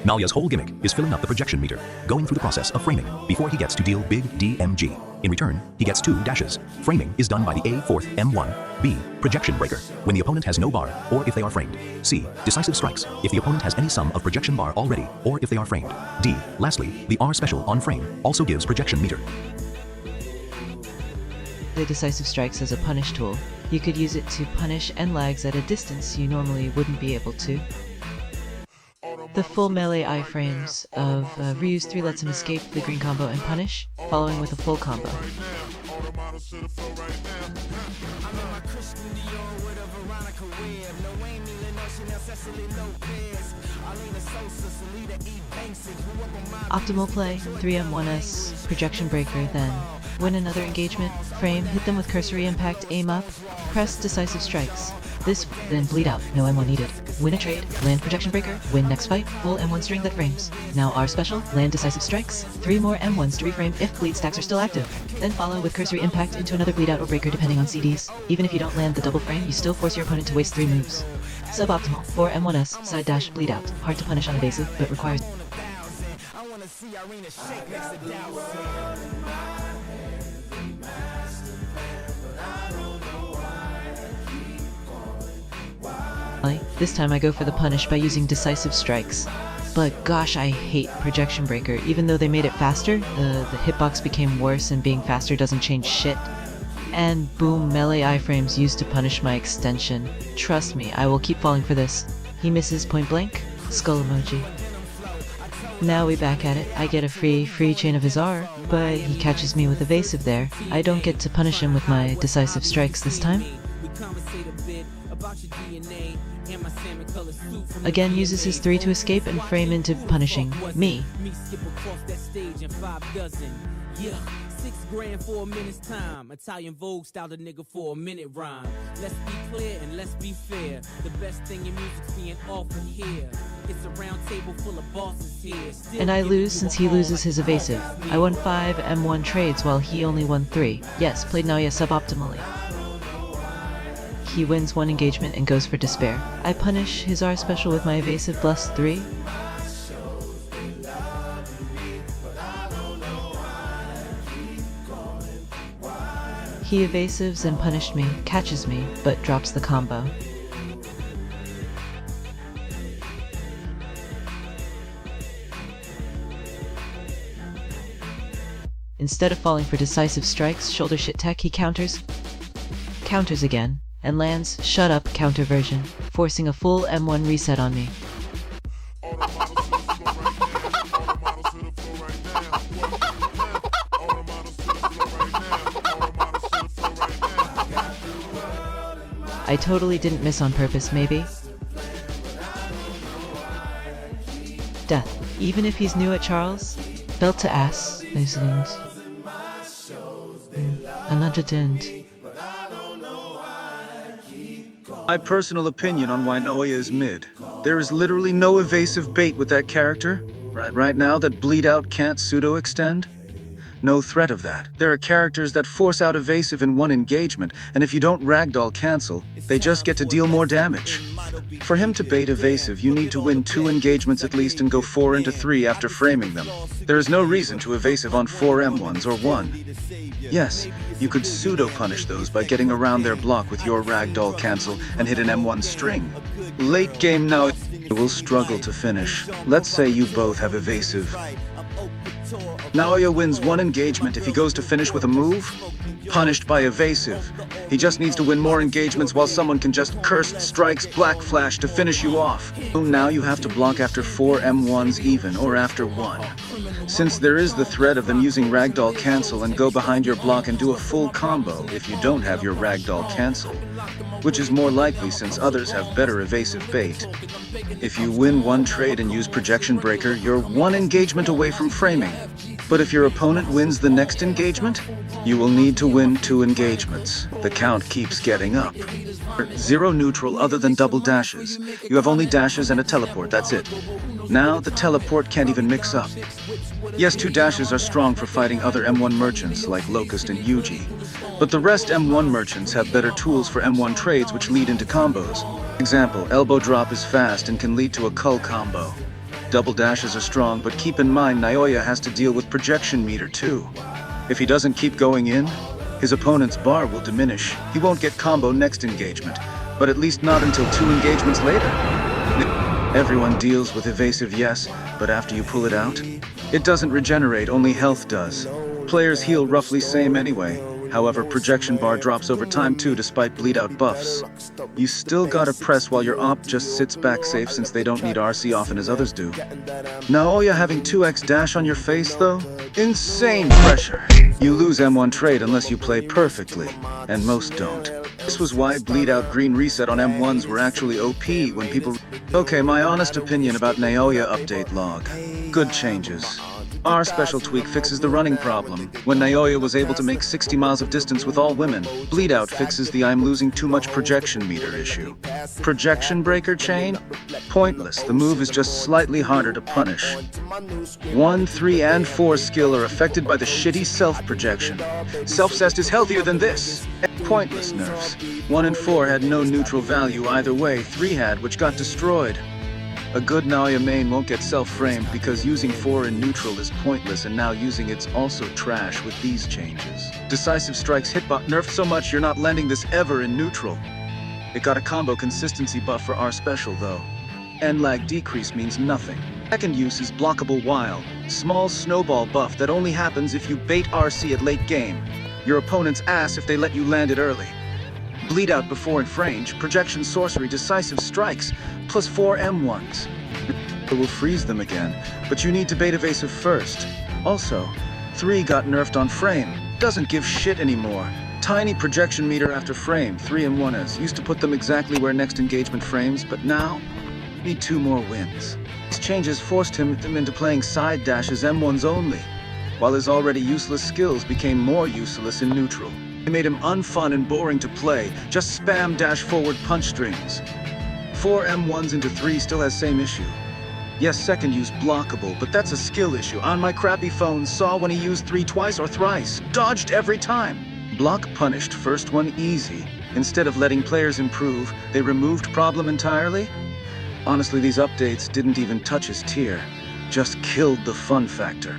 Naoya's whole gimmick is filling up the projection meter, going through the process of framing before he gets to deal big DMG. In return, he gets 2 dashes. Framing is done by the A4th M1. B. Projection breaker, when the opponent has no bar, or if they are framed. C. Decisive strikes, if the opponent has any sum of projection bar already, or if they are framed. D. Lastly, the R special on frame also gives projection meter. The decisive strikes as a punish tool. You could use it to punish end lags at a distance you normally wouldn't be able to. The full melee iframes of Ryu's 3 lets him escape the green combo and punish, following with a full combo. Optimal play, 3M1S, projection breaker, then win another engagement, frame, hit them with cursory impact, aim up, press decisive strikes. This, then bleed out, no M1 needed. Win a trade, land projection breaker, win next fight, full M1 string that frames. Now R special, land decisive strikes, 3 more M1s to reframe if bleed stacks are still active. Then follow with cursory impact into another bleed out or breaker depending on CDs. Even if you don't land the double frame, you still force your opponent to waste 3 moves. Suboptimal, 4 M1S, side dash, bleed out. Hard to punish on evasive, but requires This time I go for the punish by using decisive strikes. But gosh, I hate projection breaker. Even though they made it faster, the hitbox became worse and being faster doesn't change shit. And boom, melee iframes used to punish my extension. Trust me, I will keep falling for this. He misses point blank, skull emoji. Now we back at it. I get a free chain of his R, but he catches me with evasive there. I don't get to punish him with my decisive strikes this time. Again uses his 3 to escape and frame into punishing me. $6 grand for a minute's time. Italian Vogue styled a nigga for a minute rhyme. Let's be clear and let's be fair. The best thing in music's being offered here. It's a round table full of bosses here. And I lose since he loses his evasive. I won 5 M1 trades while he only won 3. Yes, played Naoya suboptimally. He wins 1 engagement and goes for despair. I punish his R special with my evasive plus 3. He evasives and punished me, catches me, but drops the combo. Instead of falling for decisive strikes, shoulder shit tech, he counters again, and lands shut up counter version, forcing a full M1 reset on me. I totally didn't miss on purpose, maybe? Death. Even if he's new at Charles, belt to ass, Iceland. Another didn't. My personal opinion on why Naoya is mid. There is literally no evasive bait with that character. Right now that bleed out can't pseudo extend. No threat of that. There are characters that force out evasive in 1 engagement, and if you don't ragdoll cancel, they just get to deal more damage. For him to bait evasive, you need to win 2 engagements at least and go 4 into 3 after framing them. There is no reason to evasive on 4 M1s or 1. Yes, you could pseudo-punish those by getting around their block with your ragdoll cancel and hit an M1 string. Late game now, you will struggle to finish. Let's say you both have evasive. Naoya wins 1 engagement if he goes to finish with a move, punished by evasive. He just needs to win more engagements while someone can just cursed strikes black flash to finish you off. Now you have to block after 4 M1s even, or after 1. Since there is the threat of them using ragdoll cancel and go behind your block and do a full combo if you don't have your ragdoll cancel, which is more likely since others have better evasive bait. If you win 1 trade and use projection breaker, you're 1 engagement away from framing. But if your opponent wins the next engagement, you will need to win 2 engagements. The count keeps getting up. 0 neutral other than double dashes. You have only dashes and a teleport, that's it. Now the teleport can't even mix up. Yes, 2 dashes are strong for fighting other M1 merchants like Locust and Yuji. But the rest M1 merchants have better tools for M1 trades which lead into combos. Example, elbow drop is fast and can lead to a cull combo. Double dashes are strong, but keep in mind Naoya has to deal with projection meter too. If he doesn't keep going in, his opponent's bar will diminish. He won't get combo next engagement, but at least not until 2 engagements later. Everyone deals with evasive, yes, but after you pull it out, it doesn't regenerate, only health does. Players heal roughly same anyway. However, projection bar drops over time too despite bleed out buffs. You still gotta press while your op just sits back safe since they don't need RC often as others do. Naoya having 2x dash on your face though? Insane pressure. You lose M1 trade unless you play perfectly, and most don't. This was why bleed out green reset on M1s were actually OP when people... Okay, my honest opinion about Naoya update log. Good changes. Our special tweak fixes the running problem. When Naoya was able to make 60 miles of distance with all women, bleed out fixes the I'm losing too much projection meter issue. Projection breaker chain? Pointless, the move is just slightly harder to punish. 1, 3, and 4 skill are affected by the shitty self-projection. Self-cest is healthier than this. Pointless nerfs. 1 and 4 had no neutral value either way, 3 had, which got destroyed. A good Naoya main won't get self-framed because using 4 in neutral is pointless, and now using it's also trash with these changes. Decisive strikes hitbot nerfed so much you're not landing this ever in neutral. It got a combo consistency buff for our special though. End lag decrease means nothing. Second use is blockable while. Small snowball buff that only happens if you bait RC at late game. Your opponent's ass if they let you land it early. Bleed out before and range, projection sorcery, decisive strikes, plus 4 M1s. It will freeze them again, but you need to bait evasive first. Also, 3 got nerfed on frame, doesn't give shit anymore. Tiny projection meter after frame, 3 M1s, used to put them exactly where next engagement frames, but now, need 2 more wins. These changes forced him into playing side dashes M1s only, while his already useless skills became more useless in neutral. They made him unfun and boring to play, just spam dash forward punch strings. 4 M1s into 3 still has same issue. Yes, second use blockable, but that's a skill issue. On my crappy phone, saw when he used 3 twice or thrice. Dodged every time. Block punished first one easy. Instead of letting players improve, they removed problem entirely? Honestly, these updates didn't even touch his tier. Just killed the fun factor.